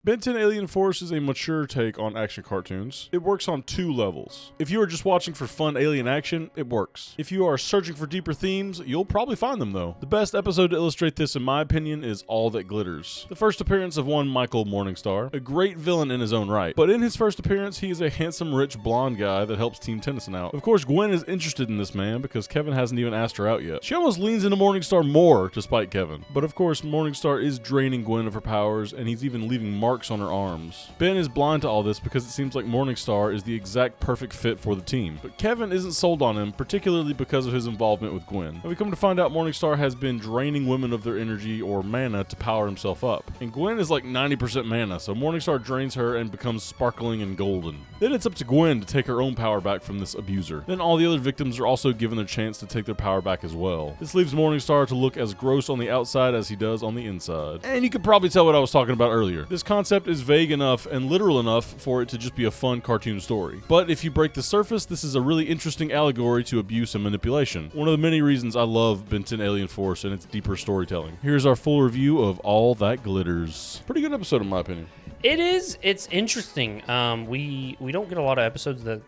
Ben 10 Alien Force is a mature take on action cartoons. It works on two levels. If you are just watching for fun alien action, it works. If you are searching for deeper themes, you'll probably find them though. The best episode to illustrate this, in my opinion, is All That Glitters. The first appearance of one Michael Morningstar, a great villain in his own right. But in his first appearance, he is a handsome, rich, blonde guy that helps Team Tennyson out. Of course, Gwen is interested in this man because Kevin hasn't even asked her out yet. She almost leans into Morningstar more to spite Kevin. But of course, Morningstar is draining Gwen of her powers, and he's even leaving marks on her arms. Ben is blind to all this because it seems like Morningstar is the exact perfect fit for the team. But Kevin isn't sold on him, particularly because of his involvement with Gwen. And we come to find out Morningstar has been draining women of their energy or mana to power himself up. And Gwen is like 90% mana, so Morningstar drains her and becomes sparkling and golden. Then it's up to Gwen to take her own power back from this abuser. Then all the other victims are also given their chance to take their power back as well. This leaves Morningstar to look as gross on the outside as he does on the inside. And you could probably tell what I was talking about earlier. This concept is vague enough and literal enough for it to just be a fun cartoon story. But if you break the surface, this is a really interesting allegory to abuse and manipulation. One of the many reasons I love Ben 10 Alien Force and its deeper storytelling. Here's our full review of All That Glitters. Pretty good episode in my opinion. It is. It's interesting. We don't get a lot of episodes that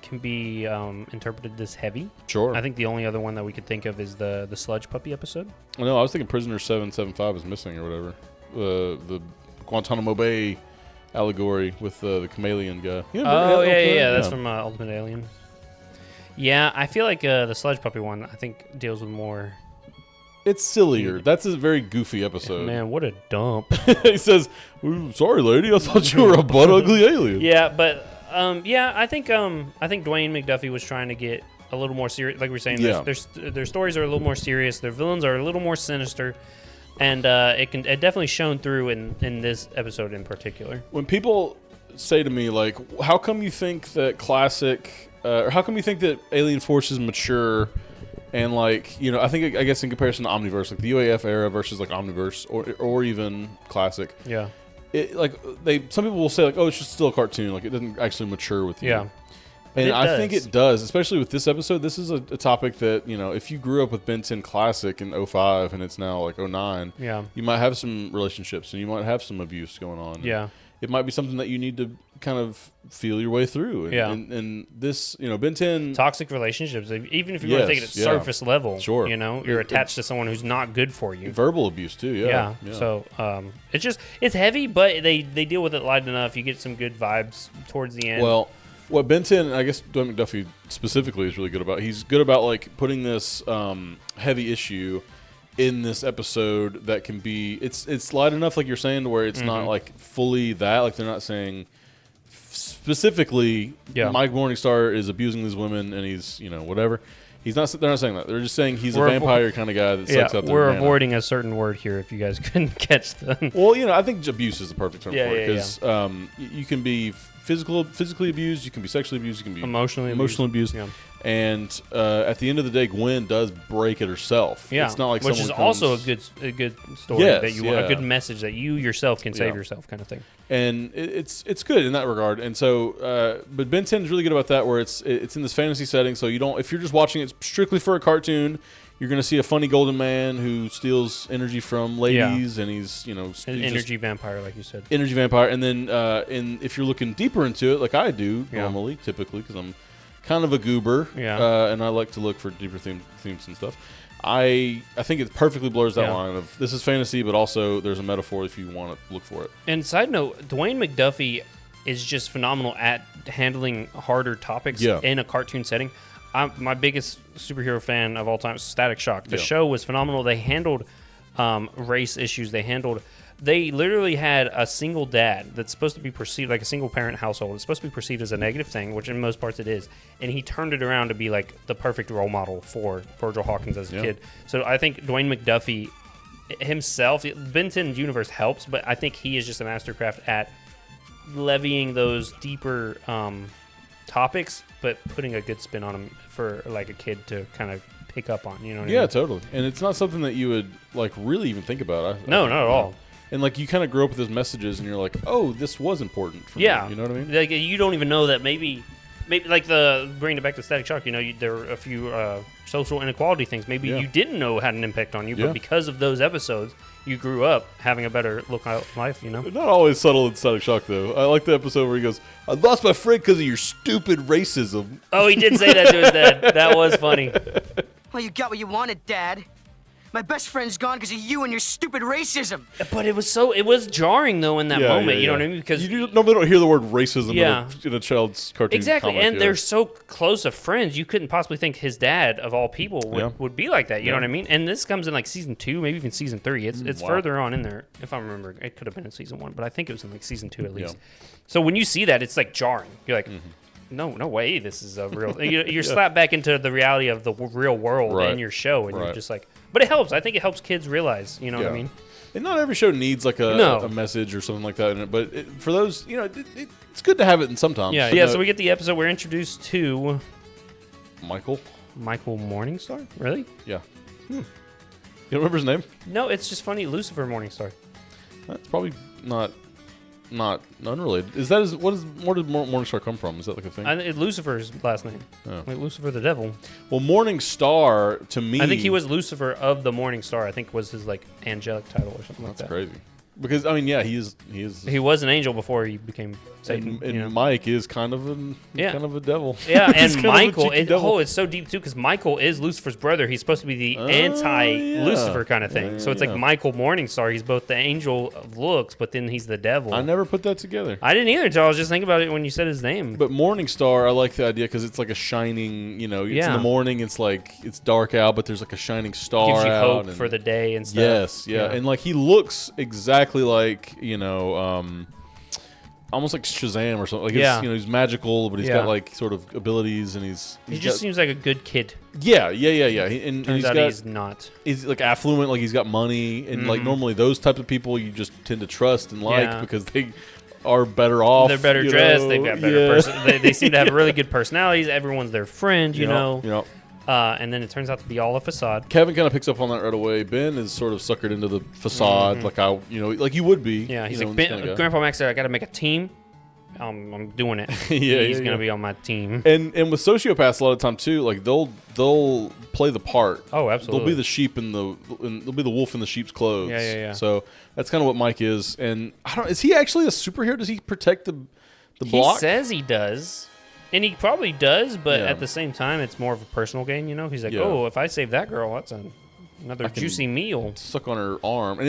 can be interpreted this heavy. Sure. I think the only other one that we could think of is the Sludge Puppy episode. No, I was thinking Prisoner 775 is missing or whatever. The Guantanamo Bay allegory with the chameleon guy. Yeah. That's from Ultimate Alien. Yeah, I feel like the Sludge Puppy one, I think, deals with more... It's sillier. That's a very goofy episode. Man, what a dump. He says, sorry, lady, I thought you were a butt-ugly alien. Yeah, but... I think Dwayne McDuffie was trying to get a little more serious. Like we were saying, their stories are a little more serious. Their villains are a little more sinister, and it definitely shone through in this episode in particular. When people say to me like, "How come you think that classic, or how come you think that Alien Force is mature?" And like, I guess in comparison to Omniverse, like the UAF era versus like Omniverse or even classic. Yeah. Some people will say like, oh, it's just still a cartoon, like it doesn't actually mature with you. Yeah. And I think it does, especially with this episode. This is a topic that, if you grew up with Ben 10 Classic in 05 and it's now like 09, you might have some relationships and you might have some abuse going on. Yeah. It might be something that you need to kind of feel your way through. And this, Ben 10... Toxic relationships, even if you want to take it at surface level. Sure. You're attached to someone who's not good for you. Verbal abuse, too, yeah. So, it's heavy, but they deal with it light enough. You get some good vibes towards the end. Well, what Ben 10, I guess Dwayne McDuffie specifically is really good about, he's good about, like, putting this heavy issue in this episode that can be, it's light enough, like you're saying, to where it's not like fully that, like they're not saying specifically Mike Morningstar is abusing these women and he's whatever. They're not saying that. They're just saying he's a vampire kind of guy that sucks out their We're mana. avoiding a certain word here if you guys couldn't catch them. Well, I think abuse is the perfect term for it because you can be physically abused, you can be sexually abused, you can be emotionally abused. Yeah. And at the end of the day, Gwen does break it herself. Yeah, it's not like which is also a good story that a good message that you yourself can save yourself, kind of thing. And it's good in that regard. And so, but Ben 10 is really good about that, where it's in this fantasy setting. So if you're just watching it strictly for a cartoon, you're going to see a funny golden man who steals energy from ladies, and he's an energy vampire, like you said. Energy vampire, and then if you're looking deeper into it, like I do normally, typically, because I'm kind of a goober, and I like to look for deeper themes and stuff. I think it perfectly blurs that line of this is fantasy, but also there's a metaphor if you want to look for it. And side note, Dwayne McDuffie is just phenomenal at handling harder topics in a cartoon setting. I'm my biggest superhero fan of all time, Static Shock. The show was phenomenal. They handled race issues. They literally had a single dad that's supposed to be perceived like a single parent household. It's supposed to be perceived as a negative thing, which in most parts it is. And he turned it around to be like the perfect role model for Virgil Hawkins as a kid. So I think Dwayne McDuffie himself, Ben 10's universe helps, but I think he is just a mastercraft at levying those deeper topics, but putting a good spin on them for like a kid to kind of pick up on. You know what I mean? Totally. And it's not something that you would like really even think about. No, not at all. And like you kind of grow up with those messages, and you're like, "Oh, this was important for me." You know what I mean? Like you don't even know that maybe maybe like bringing it back to Static Shock, there are a few social inequality things. Maybe you didn't know had an impact on you, but because of those episodes, you grew up having a better look at life, Not always subtle in Static Shock, though. I like the episode where he goes, I lost my friend because of your stupid racism. Oh, he did say that to his dad. That was funny. Well, you got what you wanted, Dad. My best friend's gone because of you and your stupid racism. But it was jarring, though, in that moment. You know what I mean? Because you normally don't hear the word racism in a child's cartoon. Exactly, comic, and they're so close of friends, you couldn't possibly think his dad, of all people, would be like that. You know what I mean? And this comes in like season 2, maybe even season 3. It's further on in there, if I remember. It could have been in season 1, but I think it was in like season 2 at least. So when you see that, it's like jarring. You're like, no way, this is a real. You're slapped back into the reality of the real world in your show, and you're just like. But it helps. I think it helps kids realize. You know what I mean? And not every show needs like a message or something like that in it. But for those, it's good to have it in sometimes. Yeah. So we get the episode. We're introduced to Michael Morningstar. Really? Yeah. You don't remember his name? No, it's just funny. Lucifer Morningstar. That's probably not unrelated. Is that where did Morningstar come from? Is that like a thing? Lucifer's last name. Oh. Like Lucifer the devil. Well, Morningstar to me, I think he was Lucifer of the Morning Star. I think was his like angelic title or something like that. That's crazy. Because I mean, he is. He was an angel before he became Satan. And Mike is kind of a devil. Yeah, and Michael. It's so deep too because Michael is Lucifer's brother. He's supposed to be the anti-Lucifer kind of thing. So it's like Michael Morningstar. He's both the angel of looks, but then he's the devil. I never put that together. I didn't either until I was just thinking about it when you said his name. But Morningstar, I like the idea because it's like a shining. It's in the morning. It's like it's dark out, but there's like a shining star. Gives you out hope for the day and stuff. Yes, and like he looks exactly like almost like Shazam or something. Like he's magical, but he's got like sort of abilities, and he just seems like a good kid. Yeah. Turns out he's not. He's like affluent, like he's got money, and like normally those types of people you just tend to trust and like because they are better off. They're better dressed. They've got better they seem to have really good personalities. Everyone's their friend, you know. And then it turns out to be all a facade. Kevin kind of picks up on that right away. Ben is sort of suckered into the facade, like you would be. Yeah, he's like, Grandpa Max said, I got to make a team. I'm doing it. He's gonna be on my team. And with sociopaths, a lot of time too, like they'll play the part. Oh, absolutely. They'll be the sheep and they'll be the wolf in the sheep's clothes. Yeah. So that's kind of what Mike is. And is he actually a superhero? Does he protect the block? He says he does. And he probably does, but at the same time, it's more of a personal gain, He's like, oh, if I save that girl, that's another juicy meal. Suck on her arm. And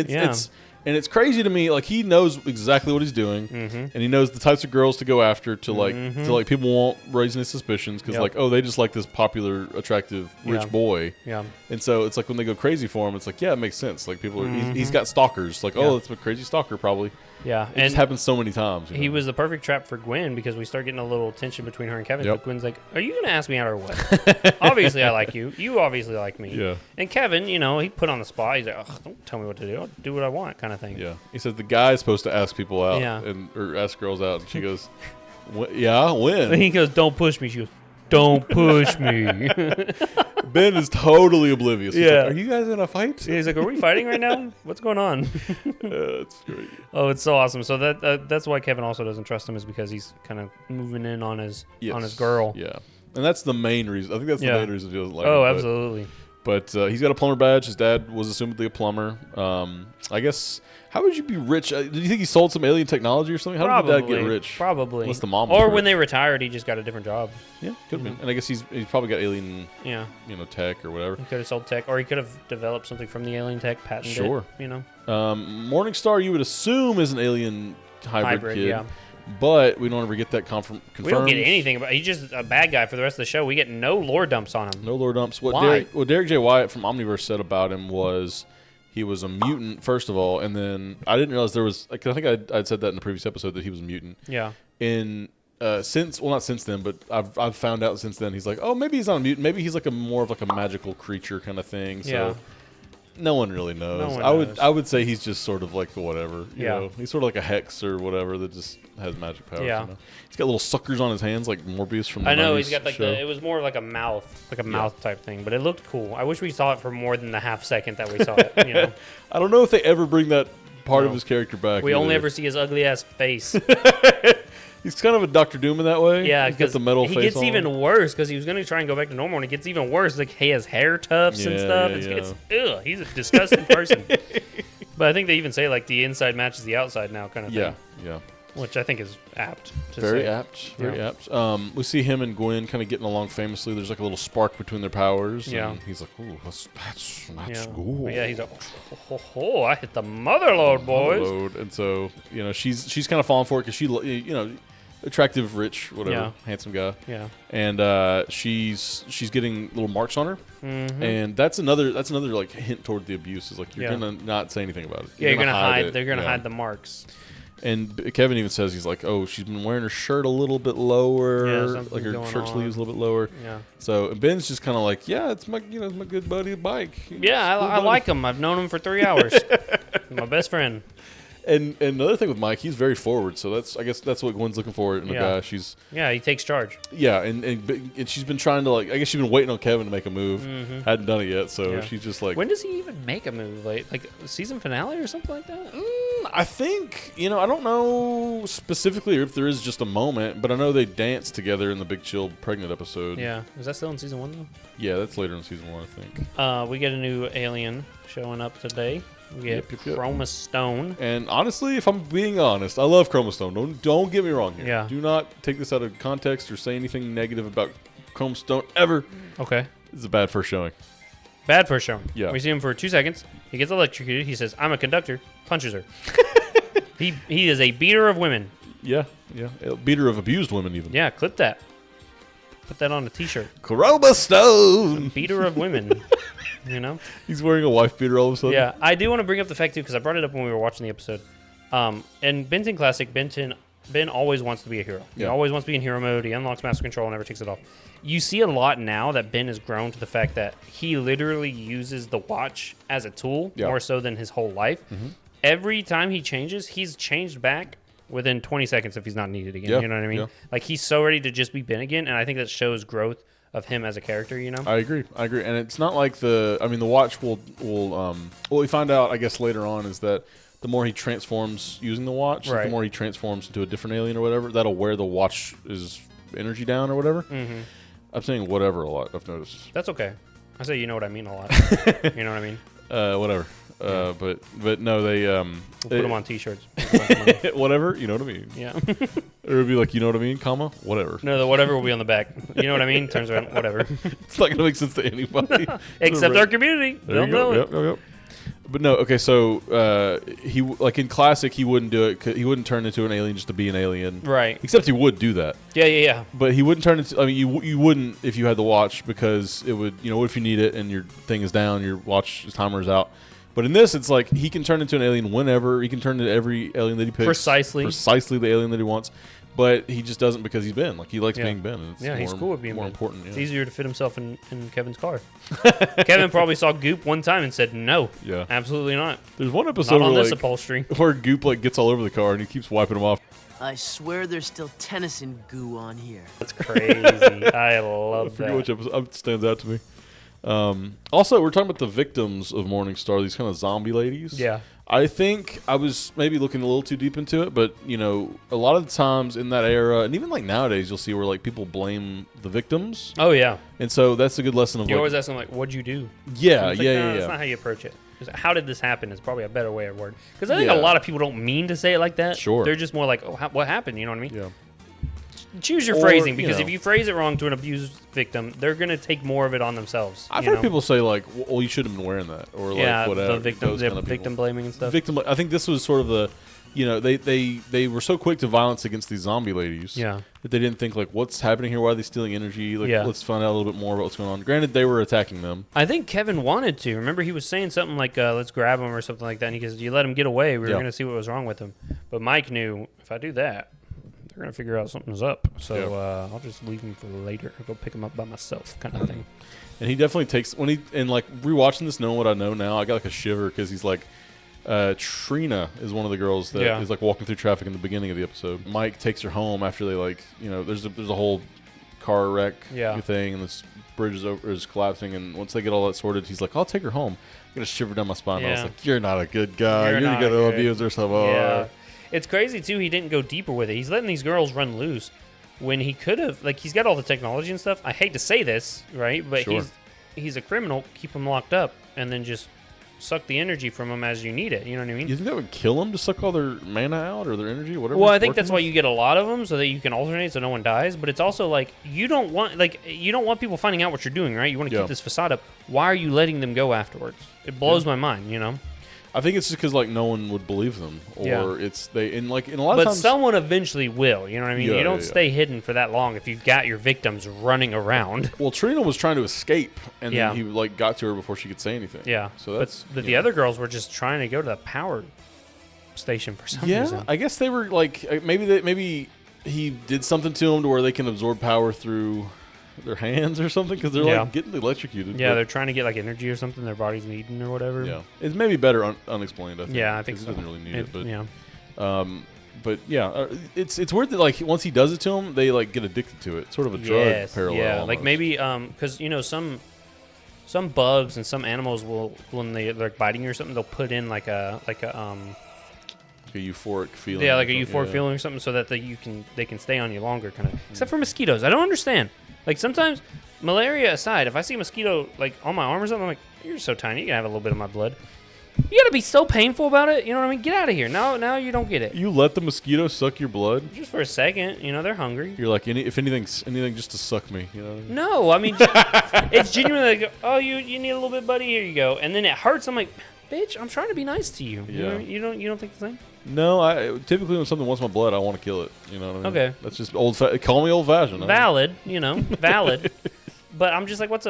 it's crazy to me, like he knows exactly what he's doing, and he knows the types of girls to go after to like people won't raise any suspicions because they just like this popular, attractive, rich boy. Yeah. And so it's like when they go crazy for him, it's like it makes sense. Like people, he's got stalkers. Like that's a crazy stalker probably. Yeah, it just happens so many times. He was the perfect trap for Gwen because we start getting a little tension between her and Kevin. But Gwen's like, "Are you going to ask me out or what? Obviously, I like you. You obviously like me." Yeah. And Kevin, he put on the spot. He's like, "Don't tell me what to do. I'll do what I want," kind of thing. Yeah. He said the guy's supposed to ask people out, or ask girls out, and she goes, "Yeah, when?" And he goes, "Don't push me." She goes, "Don't push me." Ben is totally oblivious. He's like, are you guys in a fight? He's like, are we fighting right now? What's going on? That's great. Oh, it's so awesome. So that's why Kevin also doesn't trust him is because he's kind of moving in on his girl. Yeah, and that's the main reason. I think that's the main reason he doesn't like him. Oh, absolutely. But he's got a plumber badge. His dad was assumedly a plumber. I guess. How would you be rich? Do you think he sold some alien technology or something? How did dad get rich? Probably. Unless the mom. Or when they retired, he just got a different job. Yeah, could have been. And I guess he's probably got alien. Yeah. Tech or whatever. He could have sold tech, or he could have developed something from the alien tech, patented it. Morningstar, you would assume, is an alien hybrid kid. Yeah. But we don't ever get that confirmed. We don't get anything about. He's just a bad guy for the rest of the show. We get no lore dumps on him. No lore dumps. What Derek J. Wyatt from Omniverse said about him was he was a mutant, first of all, and then I didn't realize there was. I think I'd said that in the previous episode that he was a mutant. Yeah. Not since then, but I've found out since then. He's like, oh, maybe he's not a mutant. Maybe he's like more of like a magical creature kind of thing. So no one really knows. I would say he's just sort of like whatever. You know? He's sort of like a hex or whatever that just has magic powers. Yeah. He's got little suckers on his hands like Morbius from the I know, he's got like it was more like a mouth, mouth type thing, but it looked cool. I wish we saw it for more than the half second that we saw it, I don't know if they ever bring that part of his character back. We only ever see his ugly ass face. He's kind of a Dr. Doom in that way. Yeah, he's got the metal he face gets on. even worse because he was going to try and go back to normal, and it gets even worse. Like he has hair tufts and stuff. Ugh, he's a disgusting person. But I think they even say like the inside matches the outside now, kind of thing. Yeah. Which I think is apt. Very apt. We see him and Gwen kind of getting along famously. There's like a little spark between their powers. Yeah. And he's like, ooh, that's cool. cool. Yeah, he's like, I hit the mother load, boys. And so, she's kind of falling for it because she, attractive, rich, whatever, handsome guy. Yeah. And she's getting little marks on her. Mm-hmm. And that's another like hint toward the abuse is like, you're going to not say anything about it. You're going to hide. They're going to hide the marks. And Kevin even says, he's like, oh, she's been wearing her shirt a little bit lower, like her shirt sleeves a little bit lower. Yeah. So and Ben's just kind of like, yeah, it's my my good buddy Mike. Yeah, I like him. I've known him for 3 hours. My best friend. And another thing with Mike, he's very forward. So I guess that's what Gwen's looking for in a guy. He takes charge. Yeah, and she's been trying to I guess she's been waiting on Kevin to make a move. Mm-hmm. Hadn't done it yet, so she's just like. When does he even make a move? Like season finale or something like that? I think I don't know specifically if there is just a moment, but I know they dance together in the Big Chill pregnant episode. Yeah, is that still in season 1 though? Yeah, that's later in season 1, I think. We get a new alien showing up today. We get Chroma Stone. And honestly, if I'm being honest, I love Chroma Stone. Don't get me wrong here. Yeah. Do not take this out of context or say anything negative about Chroma Stone ever. Okay. This is a bad first showing. Bad first showing. Yeah. We see him for 2 seconds. He gets electrocuted. He says, I'm a conductor. Punches her. He is a beater of women. Yeah. A beater of abused women even. Yeah, clip that. Put that on a t-shirt. Chroma Stone. Beater of women. He's wearing a wife beater all of a sudden. Yeah, I do want to bring up the fact too because I brought it up when we were watching the episode. In Benton Classic, Ben always wants to be a hero. He always wants to be in hero mode. He unlocks master control and never takes it off. You see a lot now that Ben has grown to the fact that he literally uses the watch as a tool more so than his whole life. Mm-hmm. Every time he changes, he's changed back within 20 seconds if he's not needed again. You know what I mean? Yeah. Like he's so ready to just be Ben again, and I think that shows growth of him as a character, I agree. And it's not like the watch will what we find out, I guess, later on is that the more he transforms using the watch, the more he transforms into a different alien or whatever, that'll wear the watch's energy down or whatever. Mm-hmm. I'm saying whatever a lot, I've noticed. That's okay. I say you know what I mean a lot. You know what I mean? Whatever. But no, they we'll put them on t-shirts. Whatever, you know what I mean. Yeah. Or it'd be like, you know what I mean, comma, whatever. No, the whatever will be on the back. You know what I mean? Turns around, whatever. It's not gonna make sense to anybody. Except our community. They'll know it. Yep. But no, okay, so he like in Classic, he wouldn't do it. He wouldn't turn into an alien just to be an alien, right? Except he would do that. Yeah. But he wouldn't turn into. I mean, you wouldn't if you had the watch because it would. What if you need it and your thing is down, your watch timer is out. But in this, it's like he can turn into an alien whenever. He can turn into every alien that he picks. Precisely the alien that he wants. But he just doesn't because he's Ben. Like, he likes being Ben. And it's he's cool with being more Ben. important. Yeah. It's easier to fit himself in Kevin's car. Kevin probably saw Goop one time and said, no, absolutely not. There's one episode not on this upholstery. Where Goop gets all over the car and he keeps wiping him off. I swear there's still Tennyson goo on here. That's crazy. I love that. Which episode stands out to me. Also, we're talking about the victims of Morningstar, these kind of zombie ladies. Yeah. I think I was maybe looking a little too deep into it, but, a lot of the times in that era, and even nowadays, you'll see where people blame the victims. Oh, yeah. And so that's a good lesson of you always ask them, what'd you do? Yeah, That's not how you approach it. How did this happen is probably a better way of wording. Because I think a lot of people don't mean to say it like that. Sure. They're just more like, what happened? You know what I mean? Yeah. Choose your phrasing, because if you phrase it wrong to an abused victim, they're going to take more of it on themselves. I've heard people say, well, you shouldn't have been wearing that. Or, whatever. The victim blaming and stuff. I think this was sort of the, they were so quick to violence against these zombie ladies. Yeah. That they didn't think, what's happening here? Why are they stealing energy? Let's find out a little bit more about what's going on. Granted, they were attacking them. I think Kevin wanted to. Remember, he was saying something like, let's grab him or something like that. And he goes, you let him get away. We were going to see what was wrong with him. But Mike knew, if I do that, they're going to figure out something's up. So I'll just leave him for later. I'll go pick him up by myself kind of thing. And he definitely takes, rewatching this, knowing what I know now, I got a shiver because he's like, Trina is one of the girls that is walking through traffic in the beginning of the episode. Mike takes her home after they there's a whole car wreck thing and this bridge is collapsing, and once they get all that sorted, he's like, I'll take her home. I got a shiver down my spine. I was like, you're not a good guy. You're going to abuse her. So It's crazy too. He didn't go deeper with it. He's letting these girls run loose when he could have. Like, he's got all the technology and stuff. I hate to say this, right? But Sure. he's a criminal. Keep him locked up and then just suck the energy from them as you need it. You know what I mean? You think that would kill them to suck all their mana out or their energy, whatever? Well, I think that's why you get a lot of them, so that you can alternate, so no one dies. But it's also like you don't want people finding out what you're doing, right? You want to keep this facade up. Why are you letting them go afterwards? It blows my mind, you know. I think it's just because like no one would believe them, or it's they in a lot of times. But someone eventually will. You know what I mean? You don't stay hidden for that long if you've got your victims running around. Well, Trina was trying to escape, and then he like got to her before she could say anything. Yeah. So that's but the other girls were just trying to go to the power station for some reason. Yeah, I guess they were like maybe he did something to them to where they can absorb power through their hands or something because they're like getting electrocuted. Yeah, they're trying to get like energy or something their body's needing or whatever. Yeah, it's maybe better unexplained. I think. Yeah, I think so. It doesn't really need it, but yeah. But yeah, it's weird that like once he does it to them, they like get addicted to it. It's sort of a drug parallel. Yeah, almost. like maybe because you know some bugs and some animals will when they're like biting you or something, they'll put in like a euphoric feeling. Yeah, like a euphoric feeling or something, so that they can stay on you longer, kind of. Except for mosquitoes, I don't understand. Like sometimes, malaria aside, if I see a mosquito like on my arm or something, I'm like, "You're so tiny, you can have a little bit of my blood." You gotta be so painful about it, you know what I mean? Get out of here. Now you don't get it. You let the mosquito suck your blood just for a second, you know they're hungry. You're like, if anything, just to suck me, you know? No, I mean, it's genuinely like, oh, you need a little bit, buddy. Here you go, and then it hurts. I'm like, bitch, I'm trying to be nice to you. Yeah. You don't think the same? No, I typically when something wants my blood, I want to kill it. You know what I mean? Okay. That's just call me old fashioned. Valid, valid. But I'm just like, what's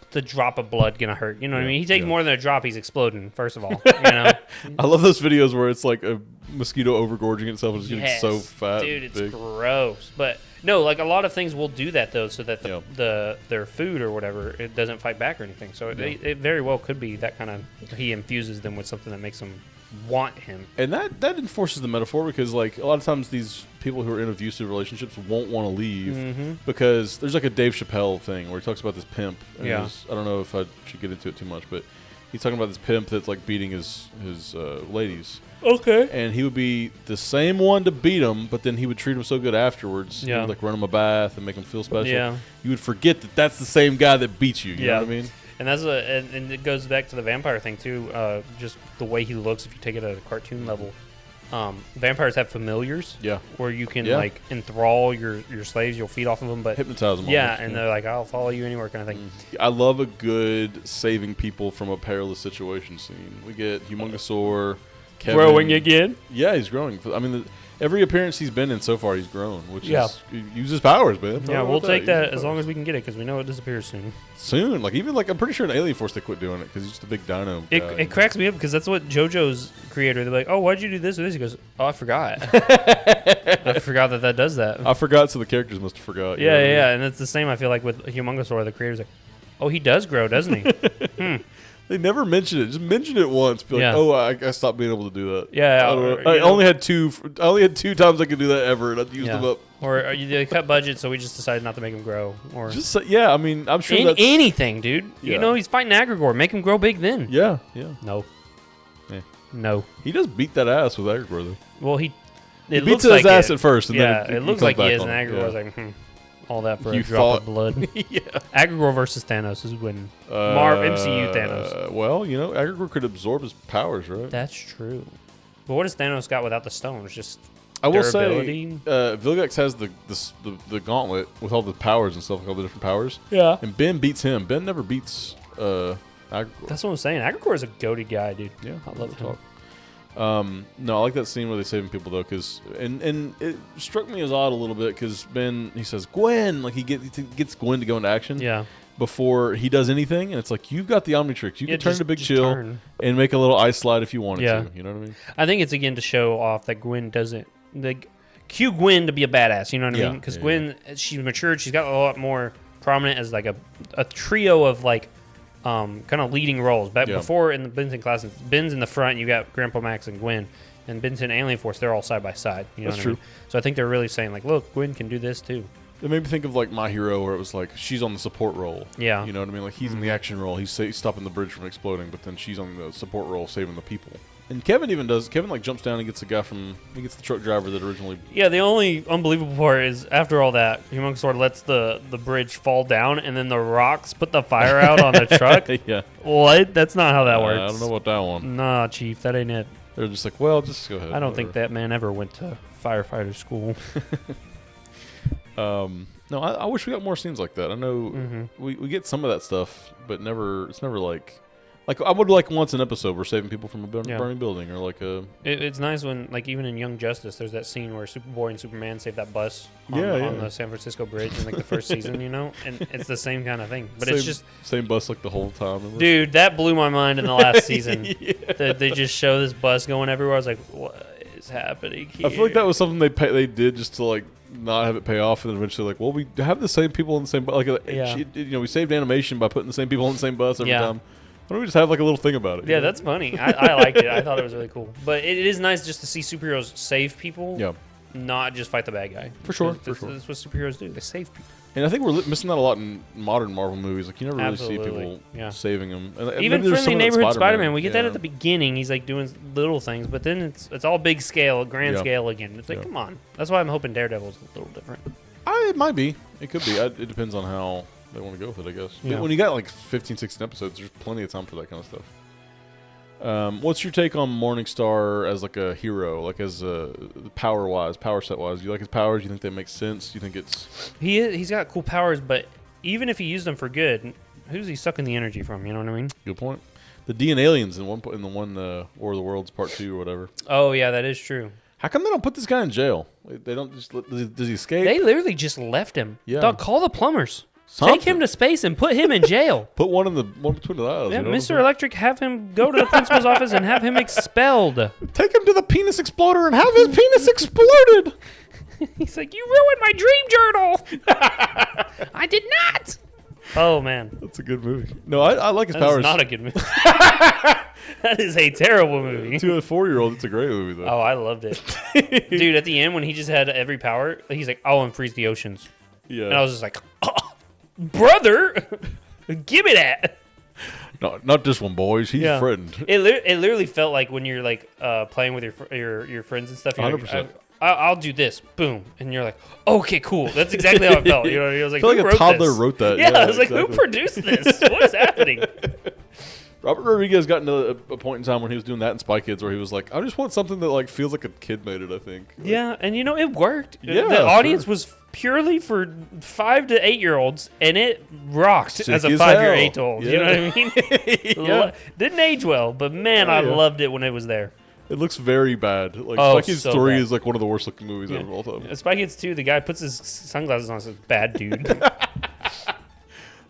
the drop of blood gonna hurt? You know what I mean? He takes more than a drop, he's exploding. First of all, you know. I love those videos where it's like a mosquito overgorging itself and just getting so fat. Dude, it's big. gross. But no, like a lot of things will do that though, so that their food or whatever it doesn't fight back or anything. So it very well could be that kind of he infuses them with something that makes them want him. And that enforces the metaphor because like a lot of times these people who are in abusive relationships won't want to leave because there's like a Dave Chappelle thing where he talks about this pimp. And I don't know if I should get into it too much, but he's talking about this pimp that's like beating his ladies. Okay. And he would be the same one to beat them, but then he would treat them so good afterwards. Yeah. He would like run them a bath and make them feel special. Yeah. You would forget that that's the same guy that beats you. You know what I mean? And that's and it goes back to the vampire thing too. Just the way he looks, if you take it at a cartoon level. Vampires have familiars. Yeah. Where you can like enthrall your slaves. You'll feed off of them, but hypnotize them. Yeah, and they're like, "I'll follow you anywhere," kind of thing. I love a good saving people from a perilous situation scene. We get Humongousaur, Kevin. Growing again. Yeah, he's growing. I mean, every appearance he's been in so far, he's grown, which is he uses powers, man. Yeah, we'll take that as long as we can get it because we know it disappears soon. Soon, like even like I'm pretty sure in Alien Force they quit doing it because he's just a big dino guy. It cracks me up because that's what JoJo's creator. They're like, "Oh, why'd you do this or this?" He goes, "Oh, I forgot. I forgot that does that. I forgot, so the characters must have forgot." Yeah, and it's the same. I feel like with Humongousaur, the creator's like, "Oh, he does grow, doesn't he?" They never mention it. Just mention it once. Be like, "Oh, I stopped being able to do that." Yeah, I only had two times I could do that ever, and I used them up. Or they cut budget, so we just decided not to make him grow. Or just I mean, I'm sure that's anything, dude. You know, he's fighting Agrigor. Make him grow big then. Yeah. No. Yeah. No. He does beat that ass with Agrigor, though. Well, he beats his ass at first. And then it looks like he is, and Agrigor's like, all that for a drop of blood. Yeah. Agrigor versus Thanos is winning. MCU Thanos. Well, Agrigor could absorb his powers, right? That's true. But what has Thanos got without the stones? Just I will durability? say, Vilgax has the gauntlet with all the powers and stuff, like all the different powers. Yeah. And Ben beats him. Ben never beats Agrigor. That's what I'm saying. Agrigor is a goated guy, dude. Yeah, I love him. No, I like that scene where they saving people though, because and it struck me as odd a little bit because Ben he says Gwen, like he gets Gwen to go into action. Yeah. Before he does anything, and it's like you've got the Omnitrix. You can turn to Big Chill and make a little ice slide if you wanted to. You know what I mean? I think it's again to show off that Gwen doesn't cue Gwen to be a badass. You know what I mean? Because Gwen, she's matured. She's got a lot more prominent as like a trio of like kind of leading roles. Back before in the Benson class, Ben's in the front. You got Grandpa Max and Gwen, and Benson and Alien Force. They're all side by side. You know That's what true. I mean? So I think they're really saying like, look, Gwen can do this too. It made me think of like My Hero, where it was like she's on the support role. Yeah. You know what I mean? Like he's in the action role. He's stopping the bridge from exploding, but then she's on the support role, saving the people. And Kevin like jumps down and gets the the truck driver that originally. Yeah, the only unbelievable part is after all that, Humongous Sword lets the bridge fall down, and then the rocks put the fire out on the truck. Yeah. What? That's not how that works. I don't know about that one. Nah, Chief, that ain't it. They're just like, well, just go ahead. I don't think that man ever went to firefighter school. No, I wish we got more scenes like that. I know we get some of that stuff, but it's never like I would like once an episode we're saving people from a burning building or like a. It's nice when like even in Young Justice there's that scene where Superboy and Superman save that bus on the San Francisco bridge in like the first season, and it's the same kind of thing, but it's just same bus like the whole time. Remember? Dude, that blew my mind in the last season. They just show this bus going everywhere. I was like, what is happening here? I feel like that was something they did just to like not have it pay off, and then eventually like, well, we have the same people in the same bus. We saved animation by putting the same people in the same bus every time. Why don't we just have like a little thing about it? Yeah, that's funny. I liked it. I thought it was really cool. But it is nice just to see superheroes save people. Yeah. Not just fight the bad guy. For sure. That's what superheroes do. They save people. And I think we're missing that a lot in modern Marvel movies. Like you never really see people saving them. And even Friendly Neighborhood Spider-Man, we get that at the beginning. He's like doing little things, but then it's all big scale, grand scale again. It's like, come on. That's why I'm hoping Daredevil's a little different. It might be. It could be. It depends on how they want to go with it, I guess. Yeah. When you got like 15, 16 episodes, there's plenty of time for that kind of stuff. What's your take on Morningstar as like a hero, like as power set-wise? Do you like his powers? Do you think they make sense? Do you think it's... He's got cool powers, but even if he used them for good, who's he sucking the energy from? You know what I mean? Good point. The D and aliens in the one War of the Worlds Part 2 or whatever. Oh, yeah, that is true. How come they don't put this guy in jail? They don't just... Does he escape? They literally just left him. Yeah. Dog, call the plumbers. Take him to space and put him in jail. Put one between the eyes. Yeah, you know Mr. Electric, have him go to the principal's office and have him expelled. Take him to the penis exploder and have his penis exploded. He's like, you ruined my dream journal. I did not. Oh, man. That's a good movie. No, I like his powers. That's not a good movie. That is a terrible movie. To a 4-year-old, it's a great movie, though. Oh, I loved it. Dude, at the end, when he just had every power, he's like, I'll unfreeze the oceans. Yeah. And I was just like, oh, brother, give me that. No, not this one, boys. He's threatened. It literally felt like when you're like playing with your friends and stuff. 100%. Like, I'll do this, boom, and you're like, okay, cool. That's exactly how it felt. You know, I was like, I feel like a toddler wrote that. Yeah, I was like, who produced this? What is happening? Robert Rodriguez got into a point in time when he was doing that in Spy Kids where he was like, I just want something that like feels like a kid made it, I think. Like, yeah, and you know, it worked. Yeah, the audience was purely for 5 to 8 year olds, and it rocked as a 5-year 8-year-old. You know what I mean? Didn't age well, but man, I loved it when it was there. It looks very bad. Like Spy Kids 3 is like one of the worst looking movies of all time. Spy Kids 2, the guy puts his sunglasses on and says, bad dude.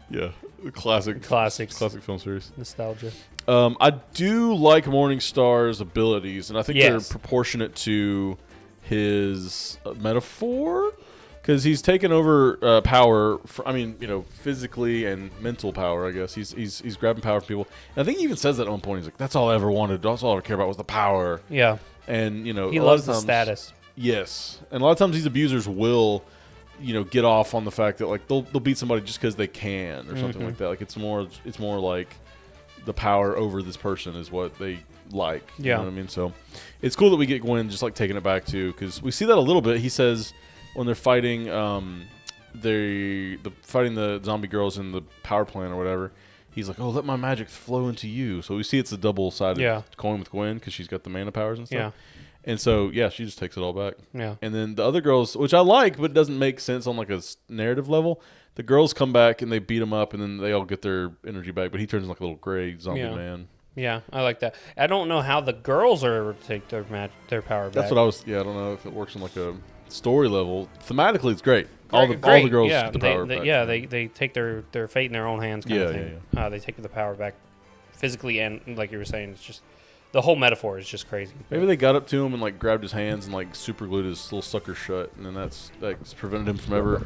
Yeah. Classic film series. Nostalgia. I do like Morningstar's abilities, and I think they're proportionate to his metaphor, because he's taken over power. Physically and mental power. I guess he's grabbing power from people, and I think he even says that at one point. He's like, "That's all I ever wanted. That's all I care about was the power." Yeah, and he loves the status. Yes, and a lot of times these abusers will. Get off on the fact that like they'll beat somebody just because they can or something like that. Like it's more like the power over this person is what they like. You know what I mean? So it's cool that we get Gwen just like taking it back too, because we see that a little bit. He says when they're fighting, fighting the zombie girls in the power plant or whatever. He's like, "Oh, let my magic flow into you." So we see it's a double-sided coin with Gwen because she's got the mana powers and stuff. Yeah. And so, she just takes it all back. Yeah. And then the other girls, which I like, but it doesn't make sense on like a narrative level, the girls come back and they beat him up, and then they all get their energy back, but he turns into like a little gray zombie man. Yeah, I like that. I don't know how the girls are able to take their power back. That's what I was, I don't know if it works on like a story level. Thematically, it's great. All the girls get the power back. They take their fate in their own hands kind of thing. Yeah. They take the power back physically, and like you were saying, it's just... The whole metaphor is just crazy. Maybe they got up to him and like grabbed his hands and like super glued his little sucker shut, and then that's prevented him from ever.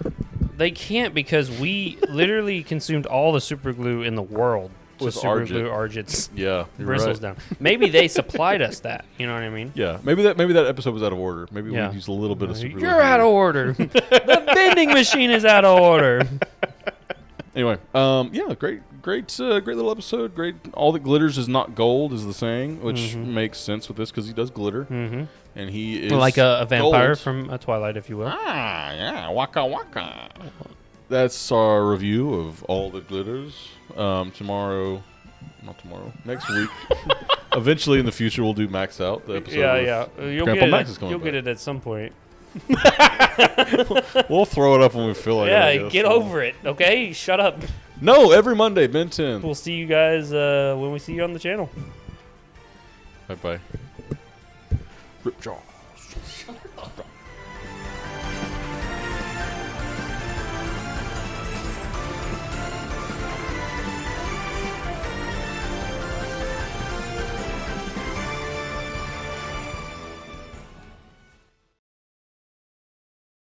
They can't, because we literally consumed all the super glue in the world to super glue Argit's bristles down. Maybe they supplied us that. You know what I mean? Yeah. Maybe that episode was out of order. Maybe we used a little bit of super glue. You're out of order. The vending machine is out of order. Anyway, great little episode. Great. All that glitters is not gold, is the saying, which makes sense with this because he does glitter, and he is like a vampire gold. from Twilight, if you will. Ah, yeah, waka waka. That's our review of All That Glitters. Next week. Eventually in the future, we'll do Max Out, the episode. You'll Grandpa Max is coming You'll back. get it at some point. We'll throw it up when we feel like it. I guess. Get over it, okay? Shut up. No, every Monday, Ben 10. We'll see you guys when we see you on the channel. Bye-bye. Ripjaw.